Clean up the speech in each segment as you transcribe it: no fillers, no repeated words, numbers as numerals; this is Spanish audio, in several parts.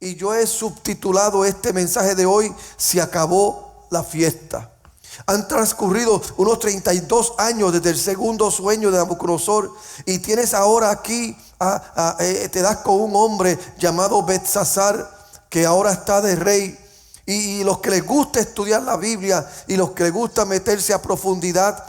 y yo he subtitulado este mensaje de hoy: se acabó la fiesta. Han transcurrido unos 32 años desde el segundo sueño de Nabucodonosor, y tienes ahora aquí, te das con un hombre llamado Belsasar, que ahora está de rey. Y los que les gusta estudiar la Biblia y los que les gusta meterse a profundidad,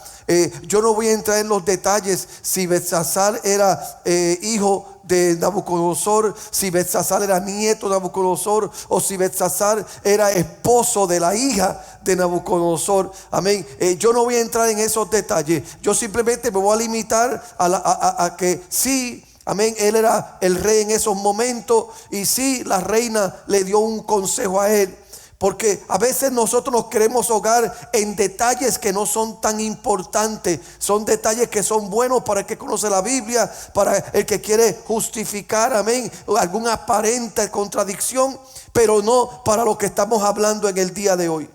yo no voy a entrar en los detalles si Belsasar era hijo de Nabucodonosor, si Belsasar era nieto de Nabucodonosor, o si Belsasar era esposo de la hija de Nabucodonosor. Amén. Yo no voy a entrar en esos detalles. Yo simplemente me voy a limitar a que sí, amén, él era el rey en esos momentos, y sí, la reina le dio un consejo a él. Porque a veces nosotros nos queremos ahogar en detalles que no son tan importantes. Son detalles que son buenos para el que conoce la Biblia, para el que quiere justificar, amén, alguna aparente contradicción, pero no para lo que estamos hablando en el día de hoy.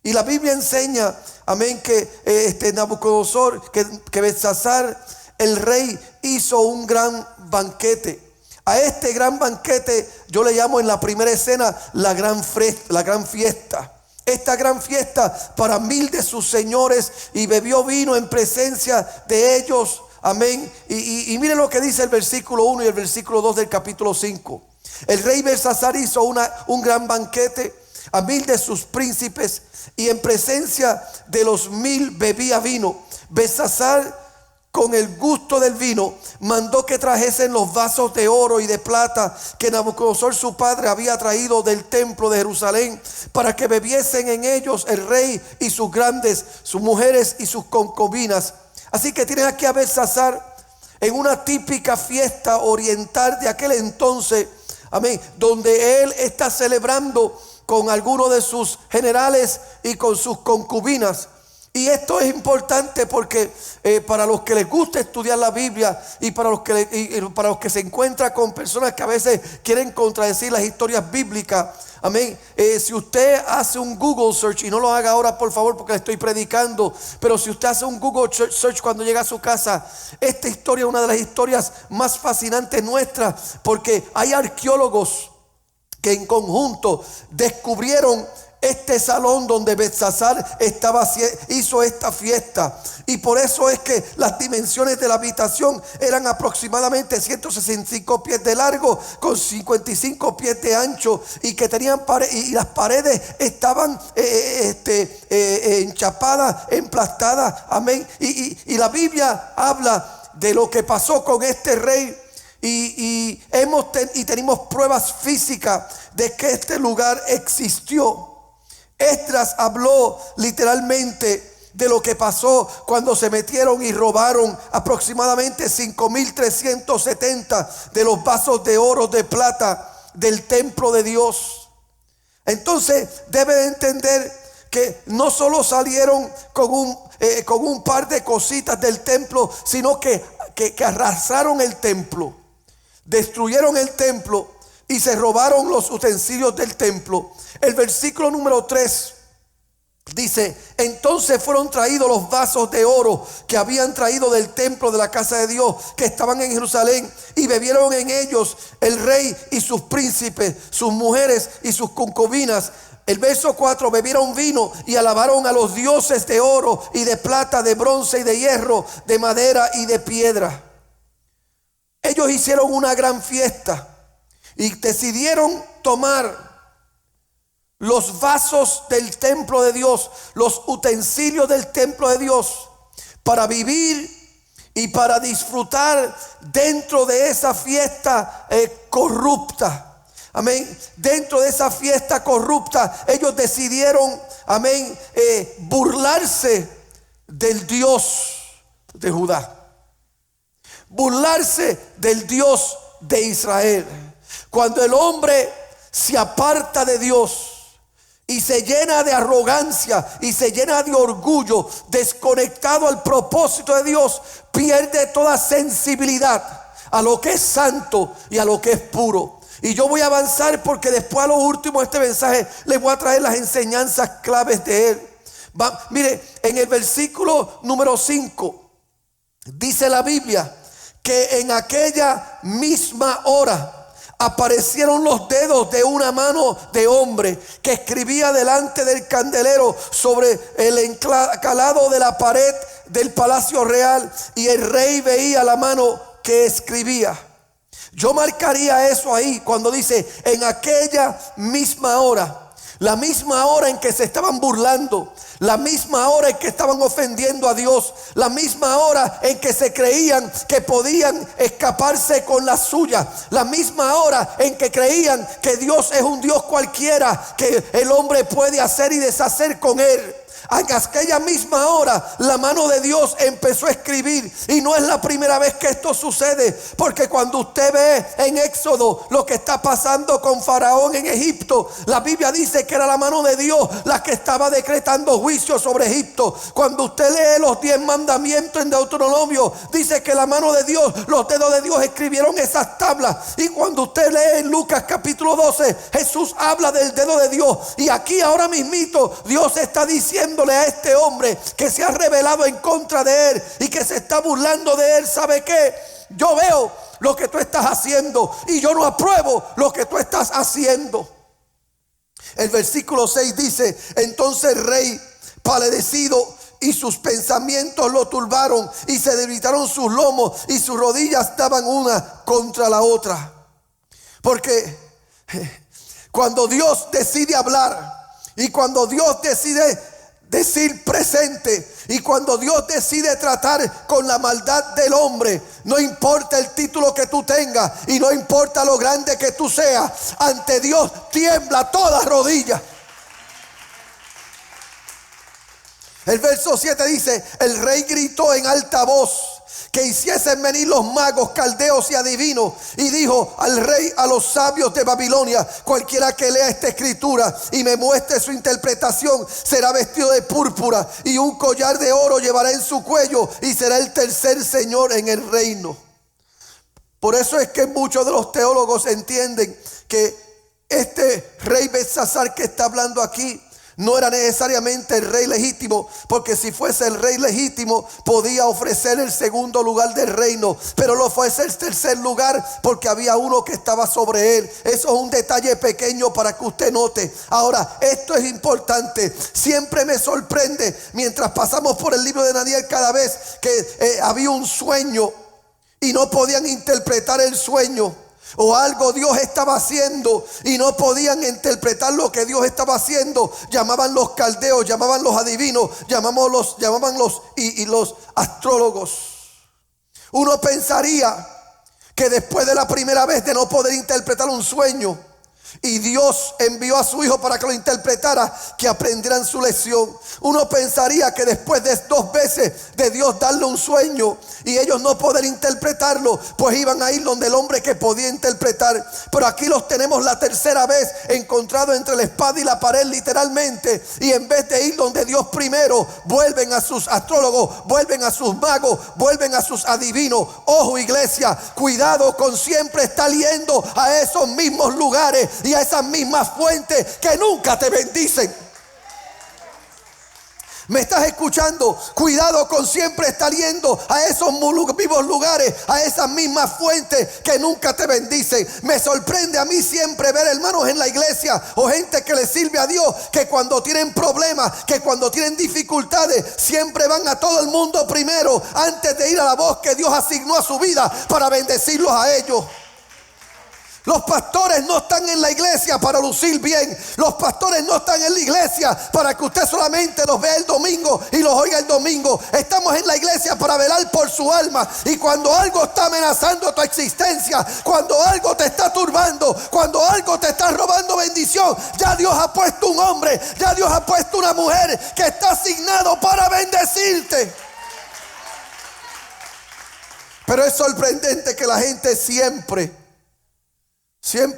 Y la Biblia enseña, amén, que Nabucodonosor, que Belsasar, el rey, hizo un gran banquete. A este gran banquete yo le llamo en la primera escena la gran fiesta. Esta gran fiesta para 1000 de sus señores, y bebió vino en presencia de ellos. Amén. Y mire lo que dice el versículo 1 y el versículo 2 del capítulo 5. El rey Belsasar hizo un gran banquete a 1000 de sus príncipes, y en presencia de los 1000 bebía vino. Belsasar, con el gusto del vino, mandó que trajesen los vasos de oro y de plata que Nabucodonosor su padre había traído del templo de Jerusalén, para que bebiesen en ellos el rey y sus grandes, sus mujeres y sus concubinas. Así que tienes aquí a Belsasar en una típica fiesta oriental de aquel entonces, amén, donde él está celebrando con algunos de sus generales y con sus concubinas. Y esto es importante porque para los que les gusta estudiar la Biblia, y para los que se encuentran con personas que a veces quieren contradecir las historias bíblicas, amén. Si usted hace un Google search, y no lo haga ahora por favor porque le estoy predicando, pero si usted hace un Google search cuando llega a su casa, esta historia es una de las historias más fascinantes nuestras, porque hay arqueólogos que en conjunto descubrieron este salón donde Belsasar hizo esta fiesta. Y por eso es que las dimensiones de la habitación eran aproximadamente 165 pies de largo, con 55 pies de ancho, y que tenían y las paredes estaban enchapadas, emplastadas. Amén. Y la Biblia habla de lo que pasó con este rey. Y tenemos pruebas físicas de que este lugar existió. Esdras habló literalmente de lo que pasó cuando se metieron y robaron aproximadamente 5,370 de los vasos de oro, de plata del templo de Dios. Entonces debe de entender que no solo salieron con un par de cositas del templo, sino que arrasaron el templo, destruyeron el templo y se robaron los utensilios del templo. El versículo número 3 dice: entonces fueron traídos los vasos de oro que habían traído del templo de la casa de Dios, que estaban en Jerusalén, y bebieron en ellos el rey y sus príncipes, sus mujeres y sus concubinas. El verso 4: bebieron vino y alabaron a los dioses de oro y de plata, de bronce y de hierro, de madera y de piedra. Ellos hicieron una gran fiesta y decidieron tomar los vasos del templo de Dios, los utensilios del templo de Dios, para vivir y para disfrutar dentro de esa fiesta corrupta. Amén. Dentro de esa fiesta corrupta, ellos decidieron, amén, burlarse del Dios de Judá, burlarse del Dios de Israel. Cuando el hombre se aparta de Dios y se llena de arrogancia y se llena de orgullo, desconectado al propósito de Dios, pierde toda sensibilidad a lo que es santo y a lo que es puro. Y yo voy a avanzar porque después, a lo último de este mensaje, les voy a traer las enseñanzas claves de él. Mire, en el versículo número 5 dice la Biblia que en aquella misma hora, aparecieron los dedos de una mano de hombre que escribía delante del candelero sobre el encalado de la pared del palacio real, y el rey veía la mano que escribía. Yo marcaría eso ahí cuando dice en aquella misma hora. La misma hora en que se estaban burlando, la misma hora en que estaban ofendiendo a Dios, la misma hora en que se creían que podían escaparse con la suya, la misma hora en que creían que Dios es un Dios cualquiera, que el hombre puede hacer y deshacer con él. En aquella misma hora la mano de Dios empezó a escribir. Y no es la primera vez que esto sucede, porque cuando usted ve en Éxodo lo que está pasando con Faraón en Egipto, la Biblia dice que era la mano de Dios la que estaba decretando juicio sobre Egipto. Cuando usted lee los 10 mandamientos en Deuteronomio, dice que la mano de Dios, los dedos de Dios escribieron esas tablas. Y cuando usted lee en Lucas capítulo 12, Jesús habla del dedo de Dios. Y aquí ahora mismito Dios está diciéndole a este hombre que se ha rebelado en contra de él y que se está burlando de él: ¿sabe qué? Yo veo lo que tú estás haciendo y yo no apruebo lo que tú estás haciendo. El versículo 6 dice: entonces el rey, paladecido, y sus pensamientos lo turbaron, y se debilitaron sus lomos, y sus rodillas daban una contra la otra. Porque cuando Dios decide hablar, y cuando Dios decide decir presente, y cuando Dios decide tratar con la maldad del hombre, no importa el título que tú tengas y no importa lo grande que tú seas, ante Dios tiembla toda rodilla. El verso 7 dice: el rey gritó en alta voz que hiciesen venir los magos, caldeos y adivinos, y dijo al rey, a los sabios de Babilonia: cualquiera que lea esta escritura y me muestre su interpretación será vestido de púrpura, y un collar de oro llevará en su cuello, y será el tercer señor en el reino. Por eso es que muchos de los teólogos entienden que este rey Belsasar que está hablando aquí no era necesariamente el rey legítimo, porque si fuese el rey legítimo podía ofrecer el segundo lugar del reino, pero lo fuese el tercer lugar porque había uno que estaba sobre él. Eso es un detalle pequeño para que usted note. Ahora, esto es importante. Siempre me sorprende mientras pasamos por el libro de Daniel, cada vez que había un sueño y no podían interpretar el sueño, o algo Dios estaba haciendo y no podían interpretar lo que Dios estaba haciendo, llamaban los caldeos, llamaban los adivinos, llamaban los astrólogos. Uno pensaría que después de la primera vez de no poder interpretar un sueño, y Dios envió a su hijo para que lo interpretara, que aprendieran su lección. Uno pensaría que después de 2 veces de Dios darle un sueño y ellos no poder interpretarlo, pues iban a ir donde el hombre que podía interpretar. Pero aquí los tenemos la tercera vez encontrados entre la espada y la pared, literalmente. Y en vez de ir donde Dios primero, vuelven a sus astrólogos, vuelven a sus magos, vuelven a sus adivinos. Ojo, iglesia, cuidado con siempre estar yendo a esos mismos lugares y a esas mismas fuentes que nunca te bendicen. ¿Me estás escuchando? Cuidado con siempre estar yendo a esos mismos lugares, a esas mismas fuentes que nunca te bendicen. Me sorprende a mí siempre ver hermanos en la iglesia o gente que le sirve a Dios, que cuando tienen problemas, que cuando tienen dificultades, siempre van a todo el mundo primero antes de ir a la voz que Dios asignó a su vida para bendecirlos a ellos. Los pastores no están en la iglesia para lucir bien. Los pastores no están en la iglesia para que usted solamente los vea el domingo y los oiga el domingo. Estamos en la iglesia para velar por su alma. Y cuando algo está amenazando tu existencia, cuando algo te está turbando, cuando algo te está robando bendición, ya Dios ha puesto un hombre, ya Dios ha puesto una mujer que está asignado para bendecirte. Pero es sorprendente que la gente siempre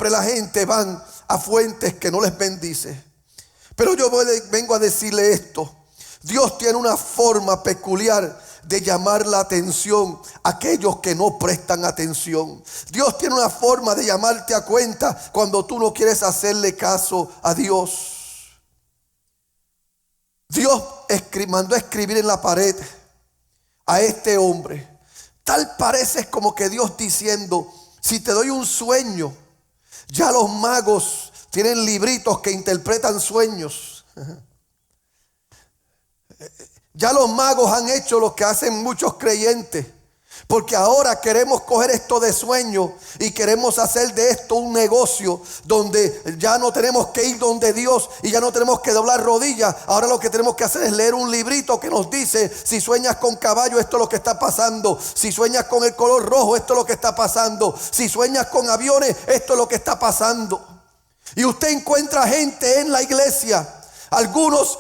la gente van a fuentes que no les bendice. Pero yo vengo a decirle esto: Dios tiene una forma peculiar de llamar la atención a aquellos que no prestan atención. Dios tiene una forma de llamarte a cuenta cuando tú no quieres hacerle caso a Dios. Dios mandó a escribir en la pared a este hombre. Tal parece como que Dios diciendo: si te doy un sueño, Ya los magos tienen libritos que interpretan sueños. Ya los magos han hecho lo que hacen muchos creyentes. Porque ahora queremos coger esto de sueño y queremos hacer de esto un negocio donde ya no tenemos que ir donde Dios y ya no tenemos que doblar rodillas. Ahora lo que tenemos que hacer es leer un librito que nos dice: si sueñas con caballo, esto es lo que está pasando. Si sueñas con el color rojo, esto es lo que está pasando. Si sueñas con aviones, esto es lo que está pasando. Y usted encuentra gente en la iglesia, algunos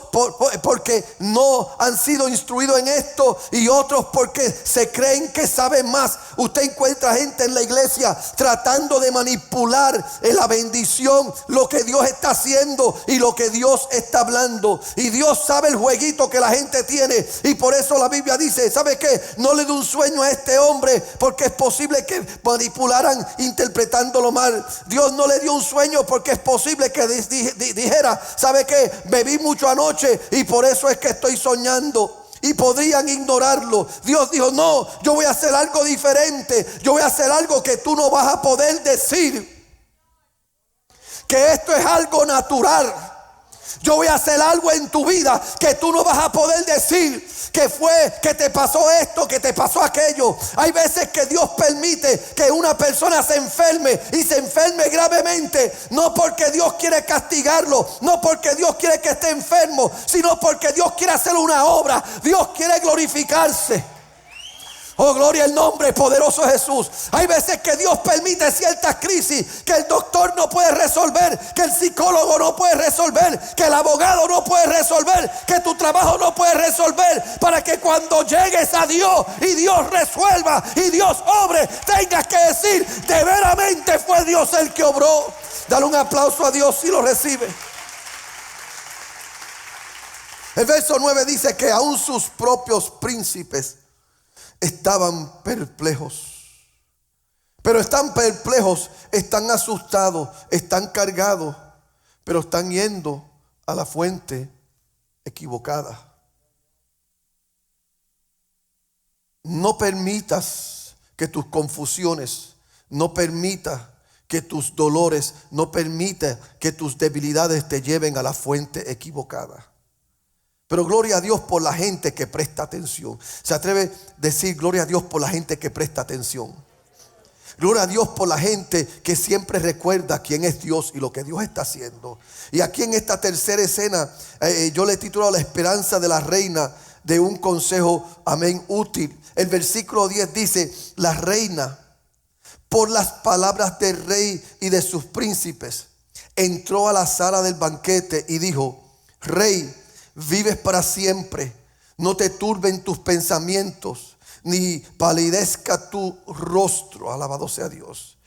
porque no han sido instruidos en esto, y otros porque se creen que saben más. Usted encuentra gente en la iglesia tratando de manipular en la bendición, lo que Dios está haciendo y lo que Dios está hablando. Y Dios sabe el jueguito que la gente tiene, y por eso la Biblia dice: ¿sabe qué? No le dé un sueño a este hombre, porque es posible que manipularan interpretándolo mal. Dios no le dio un sueño porque es posible que dijera: ¿sabe qué? Bebí mucho anoche y por eso es que estoy soñando. Y podrían ignorarlo. Dios dijo: no, yo voy a hacer algo diferente. Yo voy a hacer algo que tú no vas a poder decir, que esto es algo natural. Yo voy a hacer algo en tu vida que tú no vas a poder decir que fue que te pasó esto, que te pasó aquello. Hay veces que Dios permite que una persona se enferme, y se enferme gravemente, no porque Dios quiere castigarlo, no porque Dios quiere que esté enfermo, sino porque Dios quiere hacer una obra. Dios quiere glorificarse. Oh, gloria al nombre poderoso de Jesús. Hay veces que Dios permite ciertas crisis que el doctor no puede resolver, que el psicólogo no puede resolver, que el abogado no puede resolver, que tu trabajo no puede resolver, para que cuando llegues a Dios y Dios resuelva y Dios obre, tengas que decir: de veramente fue Dios el que obró. Dale un aplauso a Dios si lo recibe. El verso 9 dice que aún sus propios príncipes estaban perplejos. Pero están perplejos, están asustados, están cargados, pero están yendo a la fuente equivocada. No permitas que tus confusiones, no permitas que tus dolores, no permitas que tus debilidades te lleven a la fuente equivocada. Pero gloria a Dios por la gente que presta atención. ¿Se atreve a decir gloria a Dios por la gente que presta atención? Gloria a Dios por la gente que siempre recuerda quién es Dios y lo que Dios está haciendo. Y aquí en esta tercera escena, yo le he titulado: La esperanza de la reina, de un consejo, amén, útil. El versículo 10 dice: la reina, por las palabras del rey y de sus príncipes, entró a la sala del banquete y dijo: Rey, vives para siempre, no te turben tus pensamientos, ni palidezca tu rostro. Alabado sea Dios.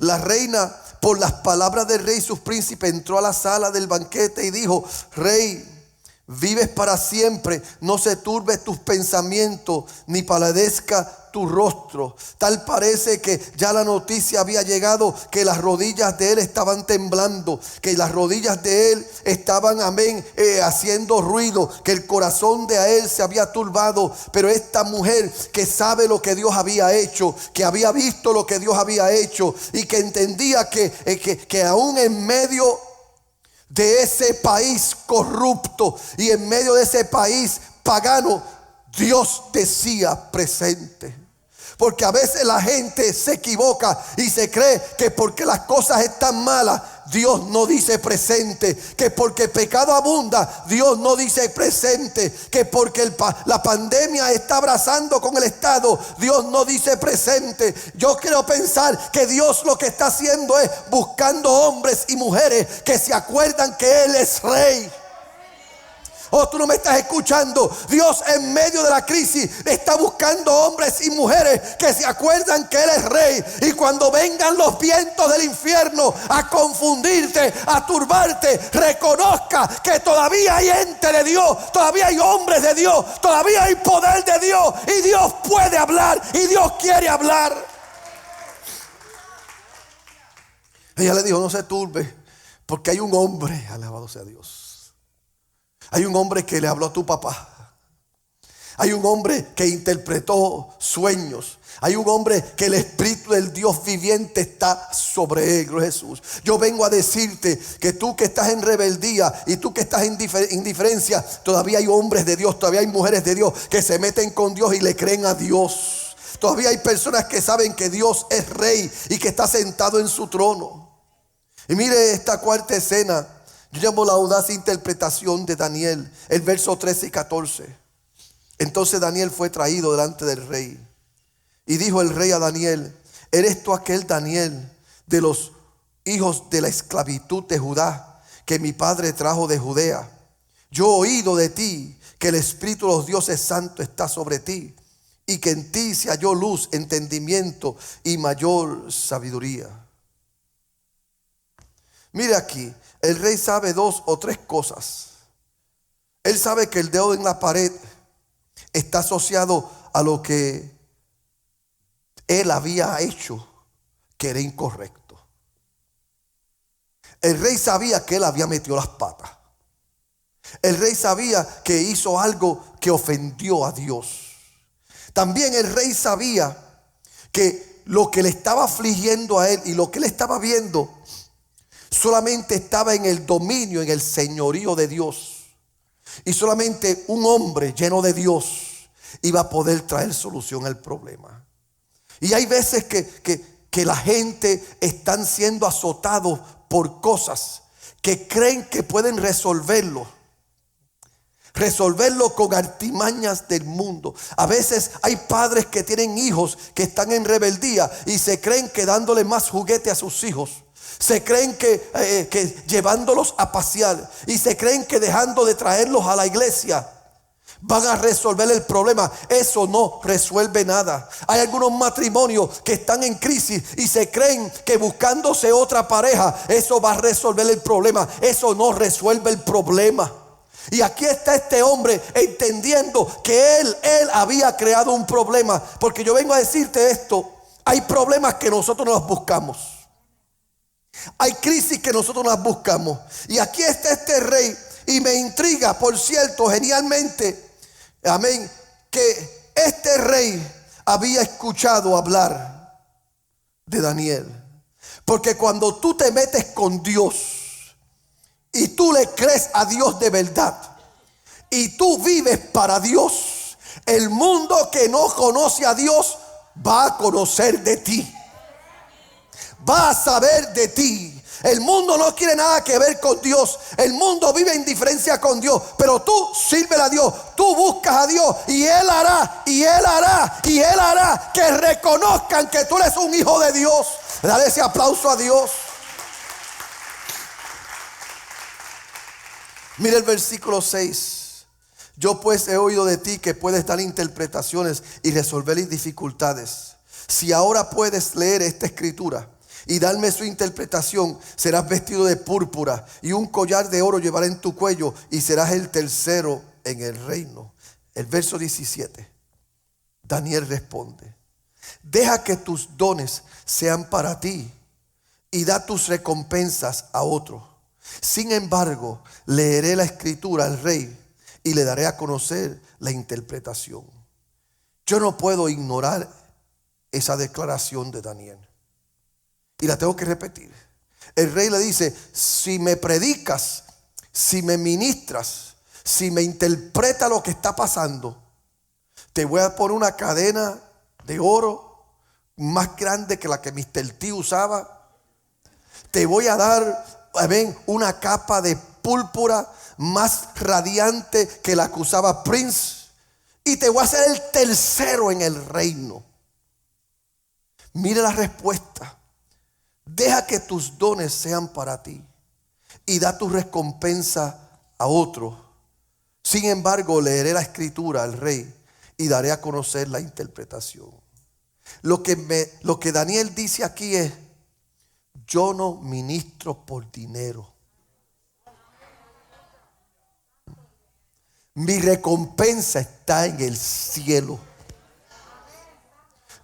La reina, por las palabras del rey y sus príncipes, entró a la sala del banquete y dijo: Rey, vives para siempre, no se turbe tus pensamientos, ni palidezca tu rostro. Tal parece que ya la noticia había llegado, que las rodillas de él estaban temblando, que las rodillas de él estaban, amén, haciendo ruido, que el corazón de él se había turbado. Pero esta mujer que sabe lo que Dios había hecho, que había visto lo que Dios había hecho, y que entendía que aún en medio de ese país corrupto y en medio de ese país pagano, Dios decía presente. Porque a veces la gente se equivoca y se cree que porque las cosas están malas, Dios no dice presente. Que porque pecado abunda, Dios no dice presente. Que porque la pandemia está abrazando con el Estado, Dios no dice presente. Yo quiero pensar que Dios lo que está haciendo es buscando hombres y mujeres que se acuerdan que Él es rey. Oh, tú no me estás escuchando. Dios en medio de la crisis está buscando hombres y mujeres que se acuerdan que Él es rey. Y cuando vengan los vientos del infierno a confundirte, a turbarte, reconozca que todavía hay gente de Dios, todavía hay hombres de Dios, todavía hay poder de Dios, y Dios puede hablar y Dios quiere hablar. Ella le dijo: no se turbe, porque hay un hombre, alabado sea Dios. Hay un hombre que le habló a tu papá. Hay un hombre que interpretó sueños. Hay un hombre que el Espíritu del Dios viviente está sobre él, gloria a Jesús. Yo vengo a decirte que tú que estás en rebeldía y tú que estás en indiferencia, todavía hay hombres de Dios, todavía hay mujeres de Dios que se meten con Dios y le creen a Dios. Todavía hay personas que saben que Dios es rey y que está sentado en su trono. Y mire esta cuarta escena. Yo llamo la audaz interpretación de Daniel, el verso 13 y 14. Entonces Daniel fue traído delante del rey. Y dijo el rey a Daniel: ¿eres tú aquel Daniel de los hijos de la esclavitud de Judá que mi padre trajo de Judea? Yo he oído de ti que el Espíritu de los dioses santos está sobre ti, y que en ti se halló luz, entendimiento y mayor sabiduría. Mire aquí, el rey sabe dos o tres cosas. Él sabe que el dedo en la pared está asociado a lo que él había hecho, que era incorrecto. El rey sabía que él había metido las patas. El rey sabía que hizo algo que ofendió a Dios. También el rey sabía que lo que le estaba afligiendo a él y lo que él estaba viendo solamente estaba en el dominio, en el señorío de Dios. Y solamente un hombre lleno de Dios iba a poder traer solución al problema. Y hay veces que la gente están siendo azotados por cosas que creen que pueden resolverlo con artimañas del mundo. A veces hay padres que tienen hijos que están en rebeldía y se creen que dándole más juguete a sus hijos, se creen que llevándolos a pasear, y se creen que dejando de traerlos a la iglesia van a resolver el problema. Eso no resuelve nada. Hay algunos matrimonios que están en crisis y se creen que buscándose otra pareja eso va a resolver el problema. Eso no resuelve el problema. Y aquí está este hombre entendiendo que él había creado un problema. Porque yo vengo a decirte esto: hay problemas que nosotros nos buscamos. Hay crisis que nosotros las buscamos. Y aquí está este rey. Y me intriga, por cierto, genialmente, amén, que este rey había escuchado hablar de Daniel. Porque cuando tú te metes con Dios y tú le crees a Dios de verdad y tú vives para Dios, el mundo que no conoce a Dios va a conocer de ti, va a saber de ti. El mundo no quiere nada que ver con Dios. El mundo vive en diferencia con Dios. Pero tú sírvele a Dios. Tú buscas a Dios. Y Él hará, y Él hará, y Él hará que reconozcan que tú eres un hijo de Dios. Dale ese aplauso a Dios. Mira el versículo 6. Yo pues he oído de ti que puedes dar interpretaciones y resolver dificultades. Si ahora puedes leer esta escritura y darme su interpretación, serás vestido de púrpura y un collar de oro llevarás en tu cuello y serás el tercero en el reino. El verso 17. Daniel responde: deja que tus dones sean para ti y da tus recompensas a otro. Sin embargo, leeré la escritura al rey y le daré a conocer la interpretación. Yo no puedo ignorar esa declaración de Daniel. Y la tengo que repetir. El rey le dice: si me predicas, si me ministras, si me interpreta lo que está pasando, te voy a poner una cadena de oro más grande que la que Mr. T usaba. Te voy a dar, amén, una capa de púrpura más radiante que la que usaba Prince. Y te voy a hacer el tercero en el reino. Mire la respuesta. Deja que tus dones sean para ti y da tu recompensa a otro. Sin embargo, leeré la escritura al rey y daré a conocer la interpretación. Lo que Daniel dice aquí es: yo no ministro por dinero. Mi recompensa está en el cielo.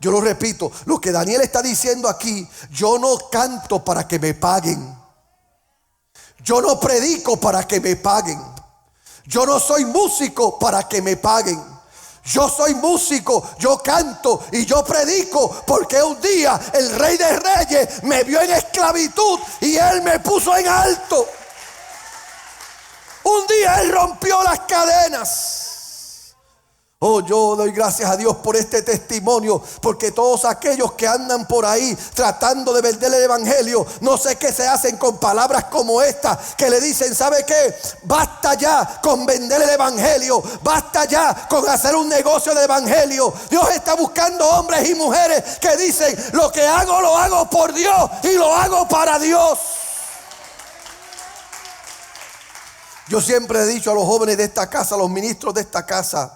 Yo lo repito, lo que Daniel está diciendo aquí: yo no canto para que me paguen. Yo no predico para que me paguen. Yo no soy músico para que me paguen. Yo soy músico, yo canto y yo predico, porque un día el Rey de Reyes me vio en esclavitud y Él me puso en alto. Un día Él rompió las cadenas. Oh, yo doy gracias a Dios por este testimonio, porque todos aquellos que andan por ahí tratando de vender el evangelio, no sé qué se hacen con palabras como esta, que le dicen, ¿sabe qué? Basta ya con vender el evangelio, basta ya con hacer un negocio de evangelio. Dios está buscando hombres y mujeres que dicen, lo que hago lo hago por Dios y lo hago para Dios. Yo siempre he dicho a los jóvenes de esta casa, a los ministros de esta casa,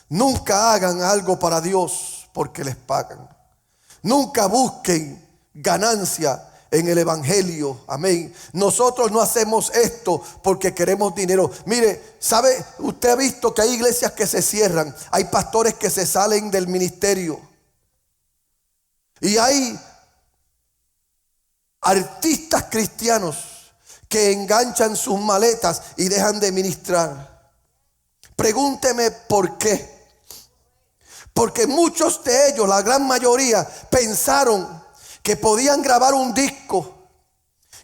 nunca hagan algo para Dios porque les pagan. Nunca busquen ganancia en el evangelio. Amén. Nosotros no hacemos esto porque queremos dinero. Mire, ¿sabe? Usted ha visto que hay iglesias que se cierran. Hay pastores que se salen del ministerio. Y hay artistas cristianos que enganchan sus maletas y dejan de ministrar. Pregúnteme por qué. Porque muchos de ellos, la gran mayoría, pensaron que podían grabar un disco,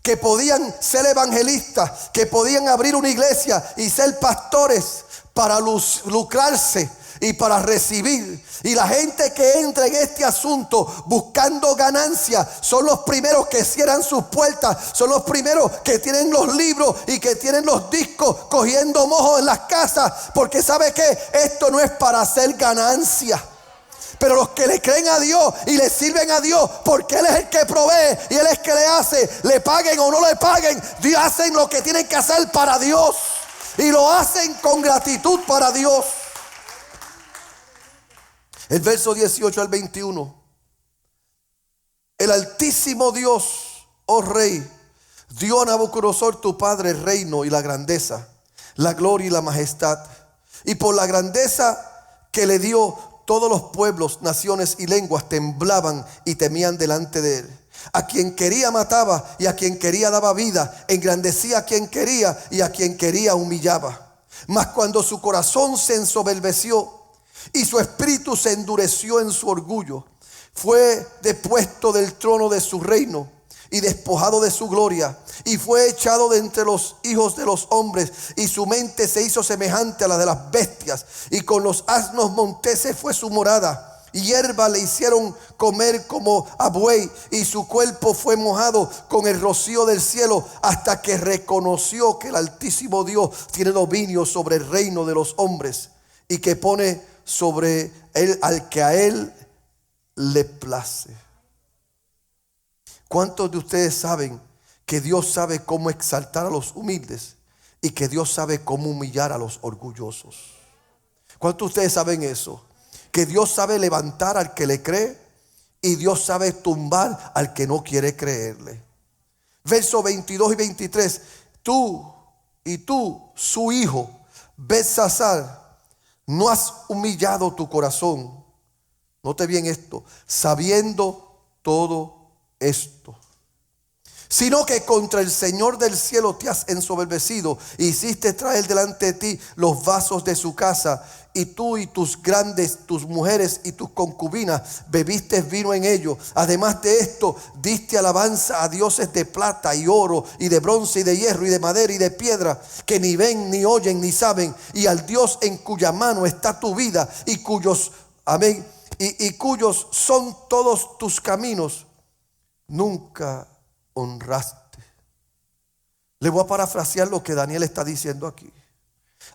que podían ser evangelistas, que podían abrir una iglesia y ser pastores para lucrarse y para recibir. Y la gente que entra en este asunto buscando ganancia son los primeros que cierran sus puertas, son los primeros que tienen los libros y que tienen los discos cogiendo mojos en las casas, porque ¿sabe qué? Esto no es para hacer ganancia. Pero los que le creen a Dios y le sirven a Dios, porque Él es el que provee y Él es el que le hace, le paguen o no le paguen, hacen lo que tienen que hacer para Dios y lo hacen con gratitud para Dios. El verso 18 al 21. El Altísimo Dios, oh Rey, dio a Nabucodonosor tu padre el reino y la grandeza, la gloria y la majestad. Y por la grandeza que le dio, todos los pueblos, naciones y lenguas temblaban y temían delante de él. A quien quería mataba y a quien quería daba vida. Engrandecía a quien quería y a quien quería humillaba. Mas cuando su corazón se ensoberbeció y su espíritu se endureció en su orgullo, fue depuesto del trono de su reino y despojado de su gloria, y fue echado de entre los hijos de los hombres, y su mente se hizo semejante a la de las bestias, y con los asnos monteses fue su morada, y hierba le hicieron comer como a buey, y su cuerpo fue mojado con el rocío del cielo, hasta que reconoció que el Altísimo Dios tiene dominio sobre el reino de los hombres, y que pone sobre él al que a él le place. ¿Cuántos de ustedes saben que Dios sabe cómo exaltar a los humildes y que Dios sabe cómo humillar a los orgullosos? ¿Cuántos de ustedes saben eso? Que Dios sabe levantar al que le cree y Dios sabe tumbar al que no quiere creerle. Versos 22 y 23. Tú, su hijo, Belsasar, no has humillado tu corazón. Note bien esto, sabiendo todo esto, sino que contra el Señor del cielo te has ensoberbecido, hiciste traer delante de ti los vasos de su casa, y tú y tus grandes, tus mujeres y tus concubinas bebiste vino en ellos. Además de esto, diste alabanza a dioses de plata y oro y de bronce y de hierro y de madera y de piedra, que ni ven ni oyen ni saben, y al Dios en cuya mano está tu vida y cuyos, amén, y cuyos son todos tus caminos, nunca honraste. Le voy a parafrasear lo que Daniel está diciendo aquí.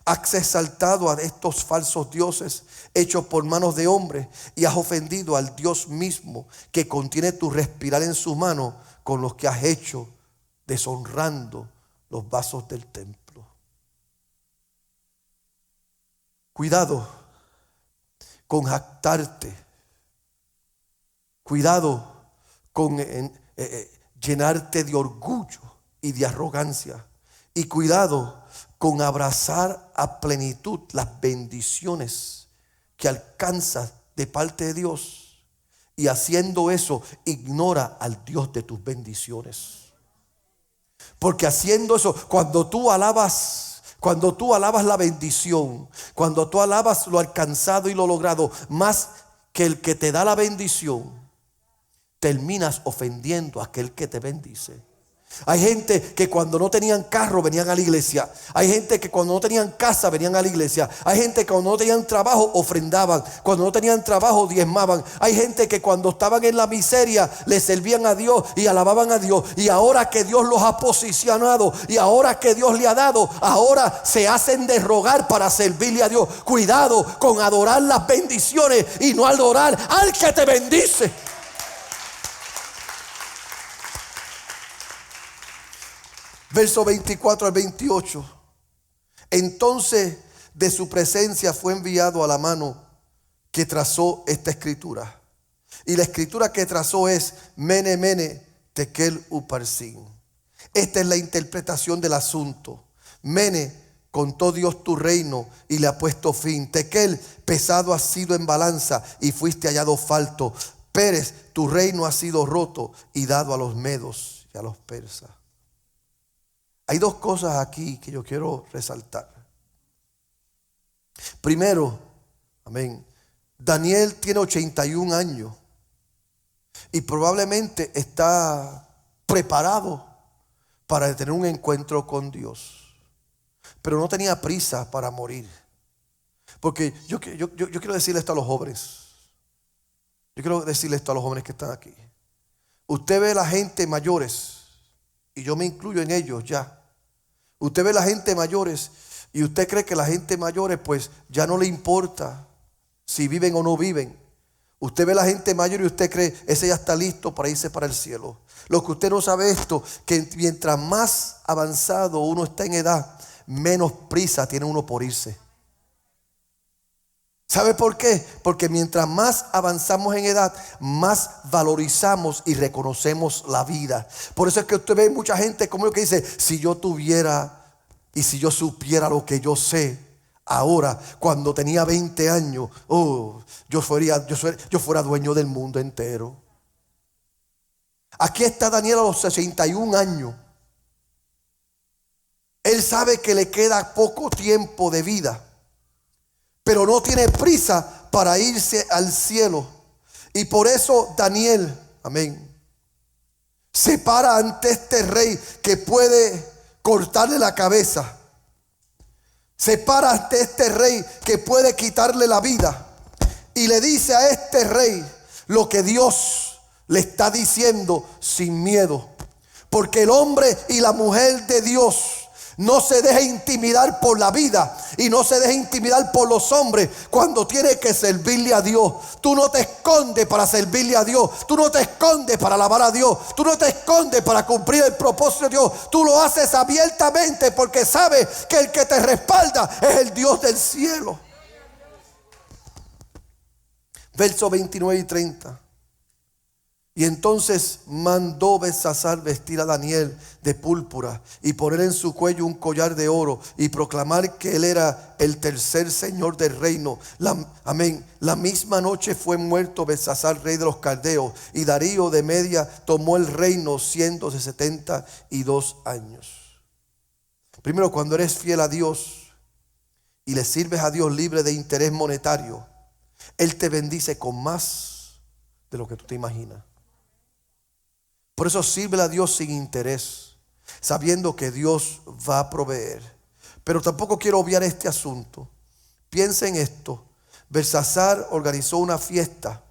Has exaltado a estos falsos dioses hechos por manos de hombres, y has ofendido al Dios mismo que contiene tu respirar en su mano, con los que has hecho, deshonrando los vasos del templo. Cuidado con jactarte. Cuidado con llenarte de orgullo y de arrogancia. Y cuidado con abrazar a plenitud las bendiciones que alcanzas de parte de Dios. Y haciendo eso, ignora al Dios de tus bendiciones. Porque haciendo eso, cuando tú alabas, Cuando tú alabas la bendición, cuando tú alabas lo alcanzado y lo logrado, más que el que te da la bendición, terminas ofendiendo a aquel que te bendice. Hay gente que cuando no tenían carro venían a la iglesia. Hay gente que cuando no tenían casa venían a la iglesia. Hay gente que cuando no tenían trabajo ofrendaban. Cuando no tenían trabajo diezmaban. Hay gente que cuando estaban en la miseria le servían a Dios y alababan a Dios. Y ahora que Dios los ha posicionado y ahora que Dios le ha dado, ahora se hacen de rogar para servirle a Dios. Cuidado con adorar las bendiciones y no adorar al que te bendice. Verso 24 al 28. Entonces de su presencia fue enviado a la mano que trazó esta escritura. Y la escritura que trazó es Mene, Mene, Tekel, Uparsin. Esta es la interpretación del asunto. Mene, contó Dios tu reino y le ha puesto fin. Tekel, pesado has sido en balanza y fuiste hallado falto. Pérez, tu reino ha sido roto y dado a los medos y a los persas. Hay dos cosas aquí que yo quiero resaltar. Primero, amén, Daniel tiene 81 años y probablemente está preparado para tener un encuentro con Dios, pero no tenía prisa para morir. Porque yo quiero decirle esto a los jóvenes. Yo quiero decirle esto a los jóvenes que están aquí. Usted ve a la gente mayores, y yo me incluyo en ellos ya. Usted ve a la gente mayores y usted cree que la gente mayores pues ya no le importa si viven o no viven. Usted ve a la gente mayor y usted cree ese ya está listo para irse para el cielo. Lo que usted no sabe esto, que mientras más avanzado uno está en edad, menos prisa tiene uno por irse. ¿Sabe por qué? Porque mientras más avanzamos en edad, más valorizamos y reconocemos la vida. Por eso es que usted ve mucha gente como yo que dice, si yo tuviera y si yo supiera lo que yo sé ahora, cuando tenía 20 años, yo fuera dueño del mundo entero. Aquí está Daniel a los 61 años. Él sabe que le queda poco tiempo de vida, pero no tiene prisa para irse al cielo. Y por eso Daniel, amén, se para ante este rey que puede cortarle la cabeza. Se para ante este rey que puede quitarle la vida. Y le dice a este rey lo que Dios le está diciendo sin miedo. Porque el hombre y la mujer de Dios no se deja intimidar por la vida y no se deja intimidar por los hombres cuando tiene que servirle a Dios. Tú no te escondes para servirle a Dios. Tú no te escondes para alabar a Dios. Tú no te escondes para cumplir el propósito de Dios. Tú lo haces abiertamente porque sabes que el que te respalda es el Dios del cielo. Versos 29 y 30. Y entonces mandó Belsasar vestir a Daniel de púrpura y poner en su cuello un collar de oro y proclamar que él era el tercer señor del reino. Amén. La misma noche fue muerto Belsasar, rey de los caldeos, y Darío de Media tomó el reino siendo de 72 años. Primero, cuando eres fiel a Dios y le sirves a Dios libre de interés monetario, Él te bendice con más de lo que tú te imaginas. Por eso sírvele a Dios sin interés, sabiendo que Dios va a proveer. Pero tampoco quiero obviar este asunto. Piensa en esto. Belsasar organizó una fiesta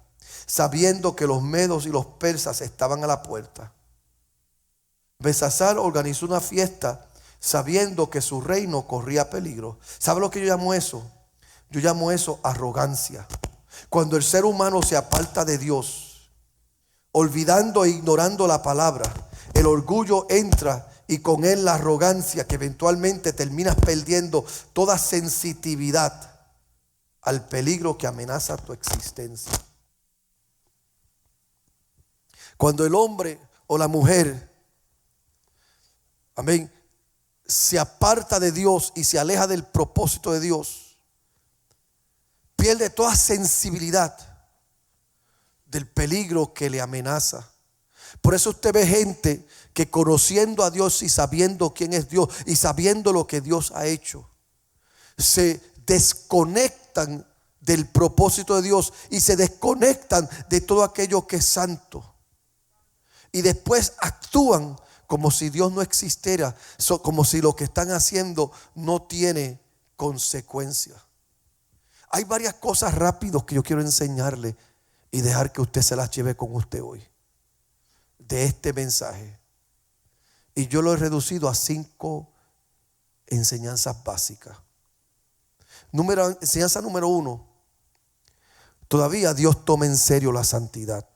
sabiendo que los medos y los persas estaban a la puerta. Belsasar organizó una fiesta sabiendo que su reino corría peligro. ¿Sabe lo que yo llamo eso? Yo llamo eso arrogancia. Cuando el ser humano se aparta de Dios, olvidando e ignorando la palabra, el orgullo entra y con él la arrogancia, que eventualmente terminas perdiendo toda sensitividad al peligro que amenaza tu existencia. Cuando el hombre o la mujer, amén, se aparta de Dios y se aleja del propósito de Dios, pierde toda sensibilidad del peligro que le amenaza. Por eso usted ve gente que conociendo a Dios y sabiendo quién es Dios y sabiendo lo que Dios ha hecho, se desconectan del propósito de Dios y se desconectan de todo aquello que es santo. Y después actúan como si Dios no existiera, como si lo que están haciendo no tiene consecuencias. Hay varias cosas rápidas que yo quiero enseñarle y dejar que usted se las lleve con usted hoy de este mensaje. Y yo lo he reducido a 5 enseñanzas básicas. Enseñanza número 1. Todavía Dios toma en serio la santidad.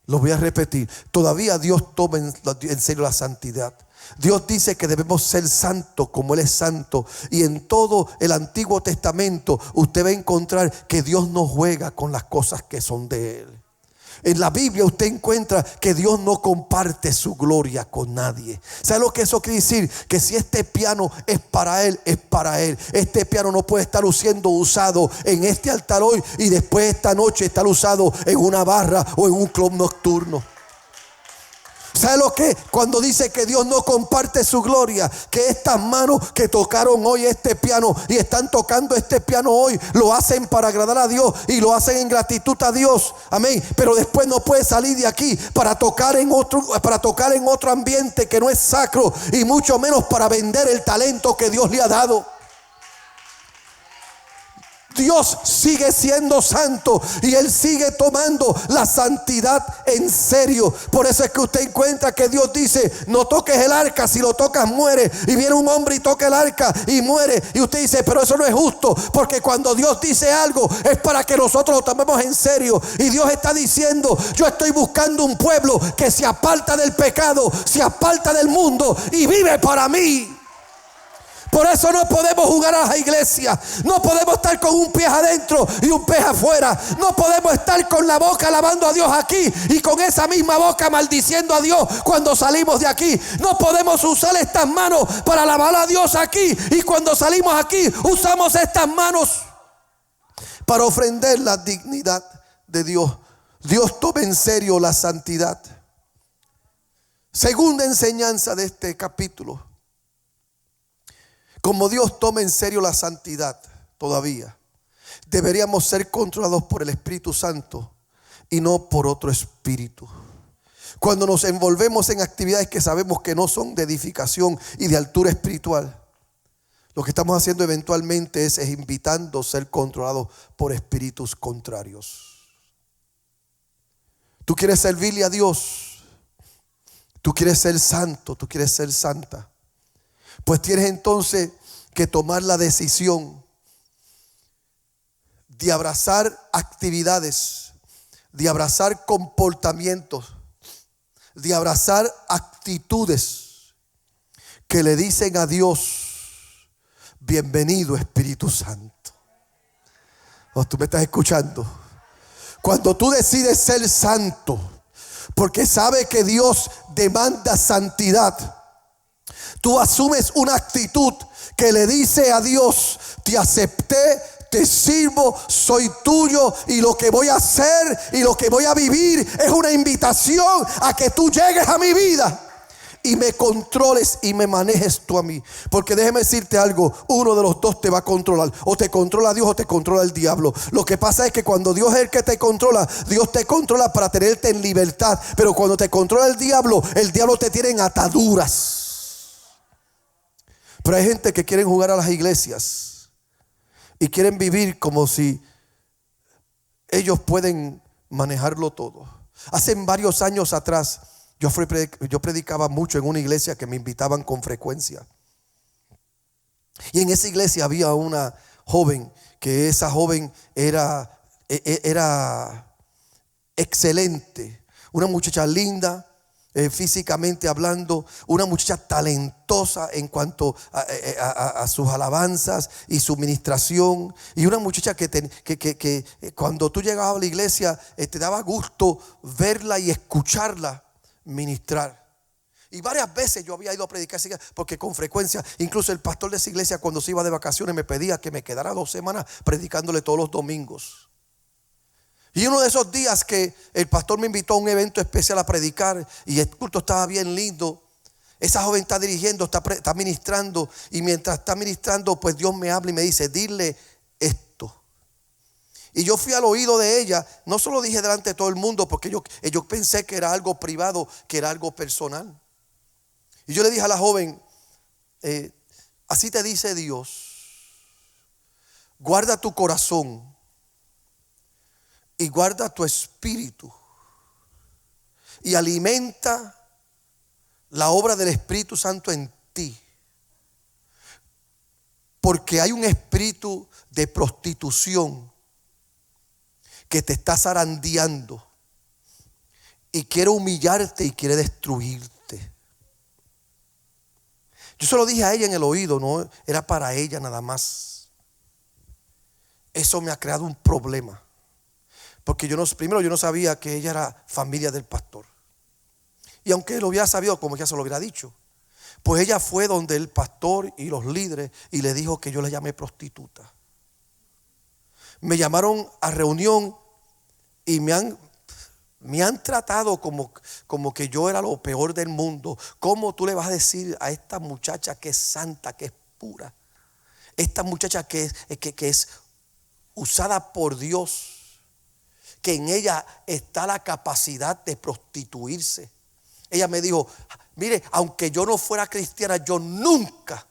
Lo voy a repetir. Todavía Dios toma en serio la santidad. Dios dice que debemos ser santos como Él es santo. Y en todo el Antiguo Testamento usted va a encontrar que Dios no juega con las cosas que son de Él. En la Biblia usted encuentra que Dios no comparte su gloria con nadie. ¿Sabe lo que eso quiere decir? Que si este piano es para Él, es para Él. Este piano no puede estar siendo usado en este altar hoy y después esta noche estar usado en una barra o en un club nocturno. ¿Sabe lo que? Cuando dice que Dios no comparte su gloria, que estas manos que tocaron hoy este piano y están tocando este piano hoy, lo hacen para agradar a Dios y lo hacen en gratitud a Dios. Amén. Pero después no puede salir de aquí para tocar en otro ambiente que no es sacro y mucho menos para vender el talento que Dios le ha dado. Dios sigue siendo santo y Él sigue tomando la santidad en serio. Por eso es que usted encuentra que Dios dice: no toques el arca, si lo tocas muere. Y viene un hombre y toca el arca y muere. Y usted dice: pero eso no es justo, porque cuando Dios dice algo es para que nosotros lo tomemos en serio. Y Dios está diciendo: yo estoy buscando un pueblo que se aparta del pecado, se aparta del mundo y vive para mí. Por eso no podemos jugar a la iglesia. No podemos estar con un pie adentro y un pie afuera. No podemos estar con la boca alabando a Dios aquí y con esa misma boca maldiciendo a Dios cuando salimos de aquí. No podemos usar estas manos para alabar a Dios aquí y cuando salimos aquí usamos estas manos para ofrendar la dignidad de Dios. Dios toma en serio la santidad. Segunda enseñanza de este capítulo. Como Dios toma en serio la santidad todavía, deberíamos ser controlados por el Espíritu Santo y no por otro espíritu. Cuando nos envolvemos en actividades que sabemos que no son de edificación y de altura espiritual, lo que estamos haciendo eventualmente es invitando a ser controlados por espíritus contrarios. Tú quieres servirle a Dios, tú quieres ser santo, tú quieres ser santa. Pues tienes entonces que tomar la decisión de abrazar actividades, de abrazar comportamientos, de abrazar actitudes que le dicen a Dios: bienvenido Espíritu Santo. Oh, tú me estás escuchando. Cuando tú decides ser santo, porque sabes que Dios demanda santidad, tú asumes una actitud que le dice a Dios: te acepté, te sirvo, soy tuyo y lo que voy a hacer y lo que voy a vivir es una invitación a que tú llegues a mi vida y me controles y me manejes tú a mí. Porque déjeme decirte algo, uno de los dos te va a controlar. O te controla Dios o te controla el diablo. Lo que pasa es que cuando Dios es el que te controla, Dios te controla para tenerte en libertad. Pero cuando te controla el diablo te tiene en ataduras. Pero hay gente que quieren jugar a las iglesias y quieren vivir como si ellos pueden manejarlo todo. Hace varios años atrás yo predicaba mucho en una iglesia que me invitaban con frecuencia. Y en esa iglesia había una joven, que esa joven era excelente. Una muchacha linda. Físicamente hablando, una muchacha talentosa en cuanto a sus alabanzas y su ministración, y una muchacha que cuando tú llegabas a la iglesia te daba gusto verla y escucharla ministrar. Y varias veces yo había ido a predicar esa iglesia, porque con frecuencia incluso el pastor de esa iglesia, cuando se iba de vacaciones, me pedía que me quedara 2 semanas predicándole todos los domingos. Y uno de esos días que el pastor me invitó a un evento especial a predicar y el culto estaba bien lindo, esa joven está dirigiendo, está ministrando, y mientras está ministrando, pues Dios me habla y me dice: dile esto. Y yo fui al oído de ella, no solo dije delante de todo el mundo, porque yo pensé que era algo privado, que era algo personal. Y yo le dije a la joven: así te dice Dios, guarda tu corazón y guarda tu espíritu y alimenta la obra del Espíritu Santo en ti, porque hay un espíritu de prostitución que te está zarandeando y quiere humillarte y quiere destruirte. Yo se lo dije a ella en el oído, no era para ella nada más. Eso me ha creado un problema, porque yo no sabía que ella era familia del pastor. Y aunque lo hubiera sabido, como ya se lo hubiera dicho, pues ella fue donde el pastor y los líderes y le dijo que yo la llamé prostituta. Me llamaron a reunión y me han tratado como que yo era lo peor del mundo. ¿Cómo tú le vas a decir a esta muchacha que es santa, que es pura? Esta muchacha que es usada por Dios, que en ella está la capacidad de prostituirse. Ella me dijo: mire, aunque yo no fuera cristiana, yo nunca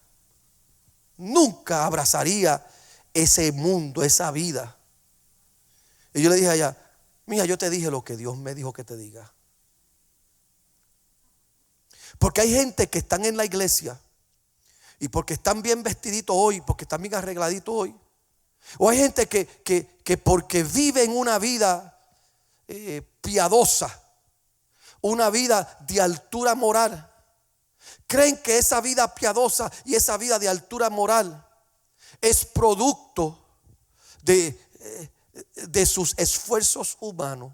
abrazaría ese mundo, esa vida. Y yo le dije a ella: mira, yo te dije lo que Dios me dijo que te diga. Porque hay gente que están en la iglesia y porque están bien vestiditos hoy, porque están bien arregladitos hoy. O hay gente que porque viven una vida piadosa, una vida de altura moral, creen que esa vida piadosa y esa vida de altura moral es producto de sus esfuerzos humanos.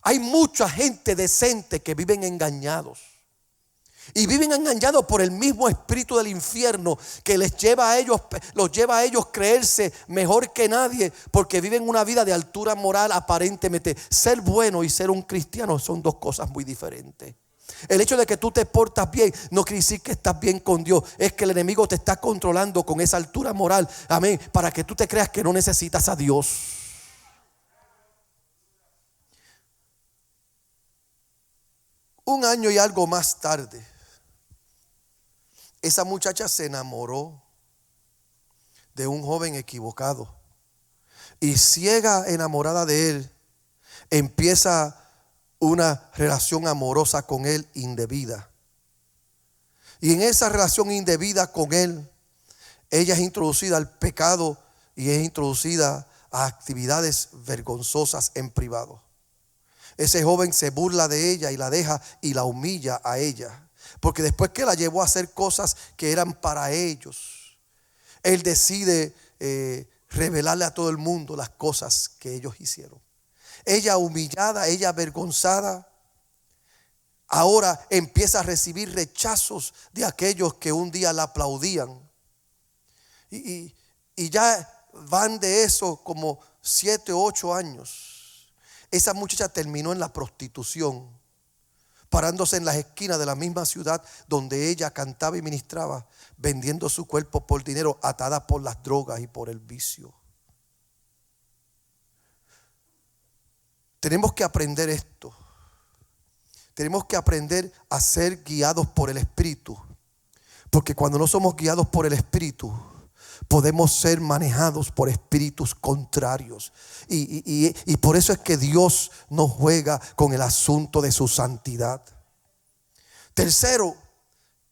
Hay mucha gente decente que viven engañados. Y viven engañados por el mismo espíritu del infierno que los lleva a ellos creerse mejor que nadie, porque viven una vida de altura moral aparentemente. Ser bueno y ser un cristiano son dos cosas muy diferentes. El hecho de que tú te portas bien no quiere decir que estás bien con Dios. Es que el enemigo te está controlando con esa altura moral. Amén. Para que tú te creas que no necesitas a Dios. Un año y algo más tarde, esa muchacha se enamoró de un joven equivocado. Y ciega, enamorada de él, empieza una relación amorosa con él indebida. Y en esa relación indebida con él, ella es introducida al pecado y es introducida a actividades vergonzosas en privado. Ese joven se burla de ella y la deja y la humilla a ella. Porque después que la llevó a hacer cosas que eran para ellos, él decide revelarle a todo el mundo las cosas que ellos hicieron. Ella humillada, ella avergonzada, ahora empieza a recibir rechazos de aquellos que un día la aplaudían. Y ya van de eso como 7 o 8 años. Esa muchacha terminó en la prostitución, parándose en las esquinas de la misma ciudad donde ella cantaba y ministraba, vendiendo su cuerpo por dinero, atada por las drogas y por el vicio. Tenemos que aprender esto. Tenemos que aprender a ser guiados por el Espíritu, porque cuando no somos guiados por el Espíritu, podemos ser manejados por espíritus contrarios. Y por eso es que Dios no juega con el asunto de su santidad. Tercero,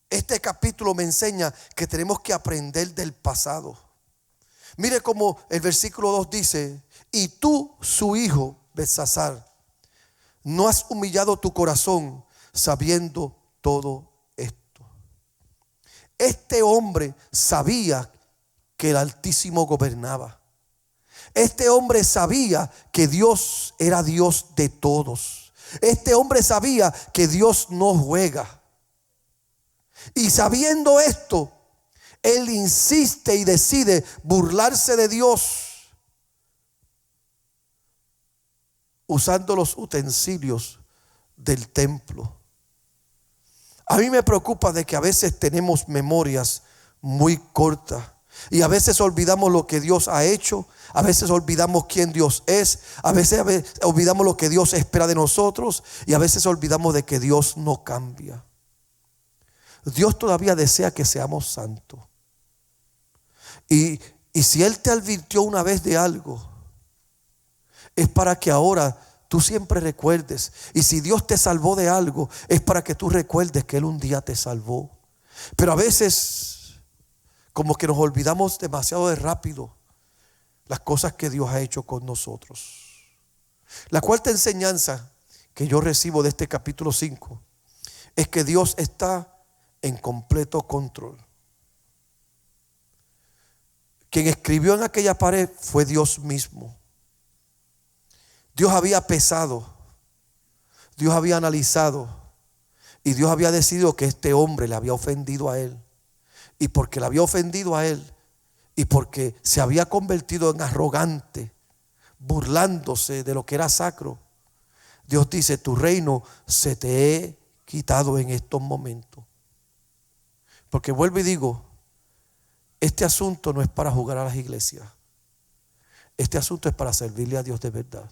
este capítulo me enseña que tenemos que aprender del pasado. Mire cómo el versículo 2 dice: y tú, su hijo Belsasar, no has humillado tu corazón sabiendo todo esto. Este hombre sabía que el Altísimo gobernaba. Este hombre sabía que Dios era Dios de todos. Este hombre sabía que Dios no juega. Y sabiendo esto, él insiste y decide burlarse de Dios. usando los utensilios del templo. A mí me preocupa de que a veces tenemos memorias muy cortas y a veces olvidamos lo que Dios ha hecho, a veces olvidamos quién Dios es, a veces olvidamos lo que Dios espera de nosotros y a veces olvidamos de que Dios no cambia. Dios todavía desea que seamos santos. Y si Él te advirtió una vez de algo, es para que ahora tú siempre recuerdes. Y si Dios te salvó de algo, es para que tú recuerdes que Él un día te salvó. Pero a veces como que nos olvidamos demasiado de rápido las cosas que Dios ha hecho con nosotros. La cuarta enseñanza que yo recibo de este capítulo 5 es que Dios está en completo control. Quien escribió en aquella pared fue Dios mismo. Dios había pesado, Dios había analizado y Dios había decidido que este hombre le había ofendido a él. Y porque le había ofendido a él y porque se había convertido en arrogante, burlándose de lo que era sacro, Dios dice: tu reino se te he quitado en estos momentos. Porque vuelvo y digo, este asunto no es para jugar a las iglesias. Este asunto es para servirle a Dios de verdad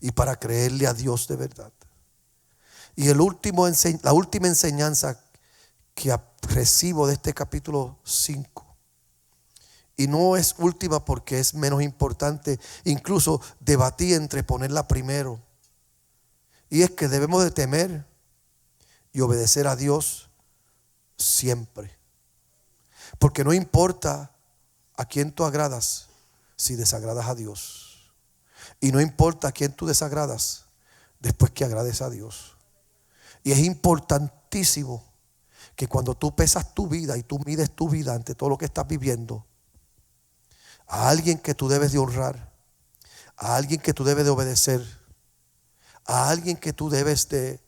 y para creerle a Dios de verdad. Y la última enseñanza que recibo de este capítulo 5, y no es última porque es menos importante, incluso debatí entre ponerla primero, y es que debemos de temer y obedecer a Dios siempre, porque no importa a quién tú agradas si desagradas a Dios, y no importa a quién tú desagradas después que agrades a Dios. Y es importantísimo que cuando tú pesas tu vida y tú mides tu vida ante todo lo que estás viviendo, a alguien que tú debes de honrar, a alguien que tú debes de obedecer, a alguien que tú debes de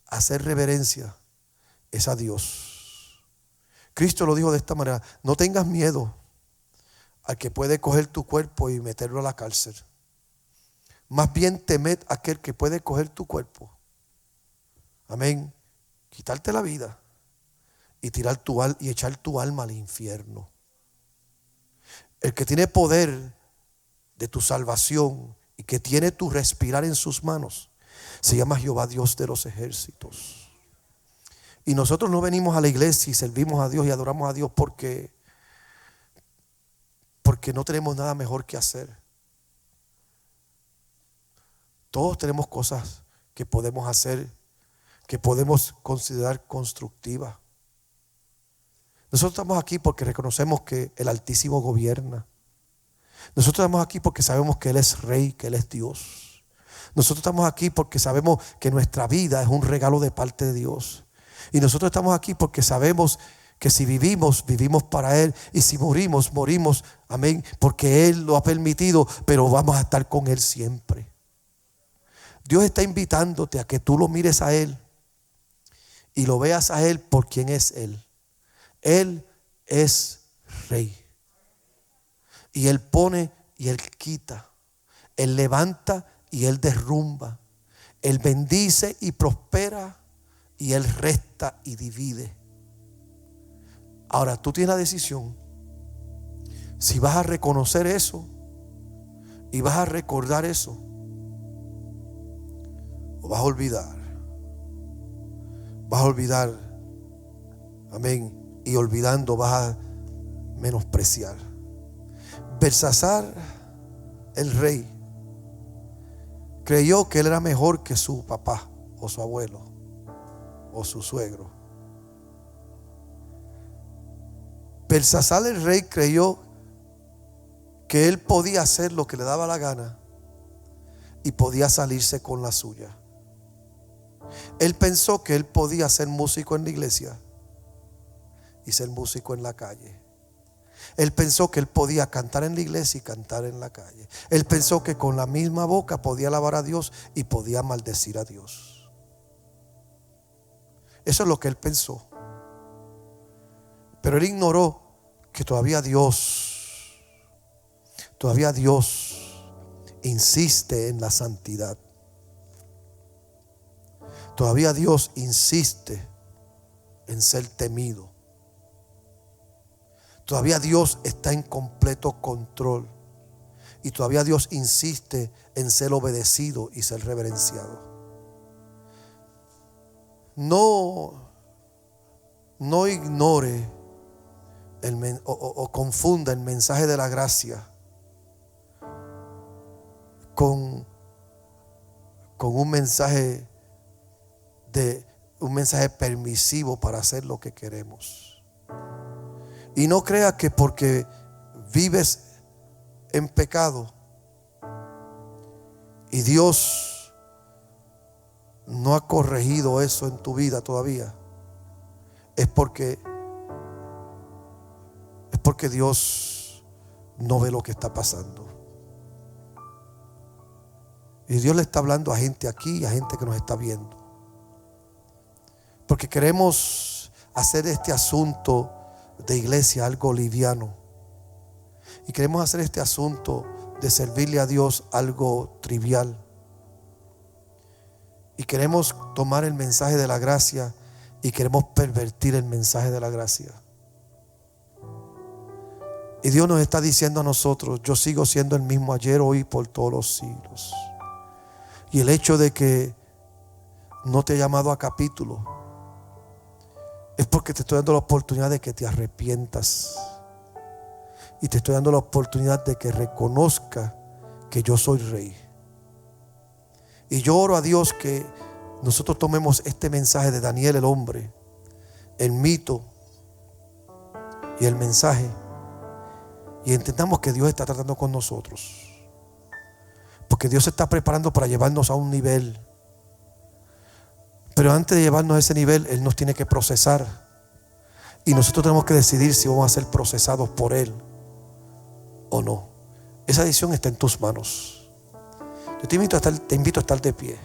hacer reverencia, es a Dios. Cristo lo dijo de esta manera: no tengas miedo al que puede coger tu cuerpo y meterlo a la cárcel. Más bien temed a aquel que puede coger tu cuerpo, amén, quitarte la vida y y echar tu alma al infierno. El que tiene poder de tu salvación y que tiene tu respirar en sus manos se llama Jehová, Dios de los ejércitos. Y nosotros no venimos a la iglesia y servimos a Dios y adoramos a Dios porque no tenemos nada mejor que hacer. Todos tenemos cosas que podemos hacer, que podemos considerar constructivas. Nosotros estamos aquí porque reconocemos que el Altísimo gobierna. Nosotros estamos aquí porque sabemos que Él es Rey, que Él es Dios. Nosotros estamos aquí porque sabemos que nuestra vida es un regalo de parte de Dios. Y nosotros estamos aquí porque sabemos que si vivimos, vivimos para Él. Y si morimos, morimos, amén, porque Él lo ha permitido, pero vamos a estar con Él siempre. Dios está invitándote a que tú lo mires a Él y lo veas a Él por quien es Él. Él es Rey. Y Él pone y Él quita. Él levanta y Él derrumba. Él bendice y prospera y Él resta y divide. Ahora tú tienes la decisión si vas a reconocer eso y vas a recordar eso, o vas a olvidar. Vas a olvidar, amén, y olvidando vas a menospreciar. Belsasar, el rey, creyó que él era mejor que su papá o su abuelo o su suegro. Belsasar, el rey, creyó que él podía hacer lo que le daba la gana y podía salirse con la suya. Él pensó que él podía ser músico en la iglesia y ser músico en la calle. Él pensó que él podía cantar en la iglesia y cantar en la calle. Él pensó que con la misma boca podía alabar a Dios y podía maldecir a Dios. Eso es lo que él pensó. Pero él ignoró que todavía Dios insiste en la santidad. Todavía Dios insiste en ser temido. Todavía Dios está en completo control. Y todavía Dios insiste en ser obedecido y ser reverenciado. No ignore o confunda el mensaje de la gracia con un mensaje permisivo para hacer lo que queremos. Y no crea que porque vives en pecado y Dios no ha corregido eso en tu vida todavía, es porque Dios no ve lo que está pasando. Y Dios le está hablando a gente aquí y a gente que nos está viendo, porque queremos hacer este asunto de iglesia algo liviano, y queremos hacer este asunto de servirle a Dios algo trivial, y queremos tomar el mensaje de la gracia y queremos pervertir el mensaje de la gracia. Y Dios nos está diciendo a nosotros: yo sigo siendo el mismo ayer, hoy y por todos los siglos. Y el hecho de que no te he llamado a capítulo es porque te estoy dando la oportunidad de que te arrepientas. Y te estoy dando la oportunidad de que reconozca que yo soy rey. Y yo oro a Dios que nosotros tomemos este mensaje de Daniel el hombre, el mito y el mensaje, y entendamos que Dios está tratando con nosotros, porque Dios se está preparando para llevarnos a un nivel. Pero antes de llevarnos a ese nivel, Él nos tiene que procesar, y nosotros tenemos que decidir si vamos a ser procesados por Él o no. Esa decisión está en tus manos. Yo te invito a estar de pie.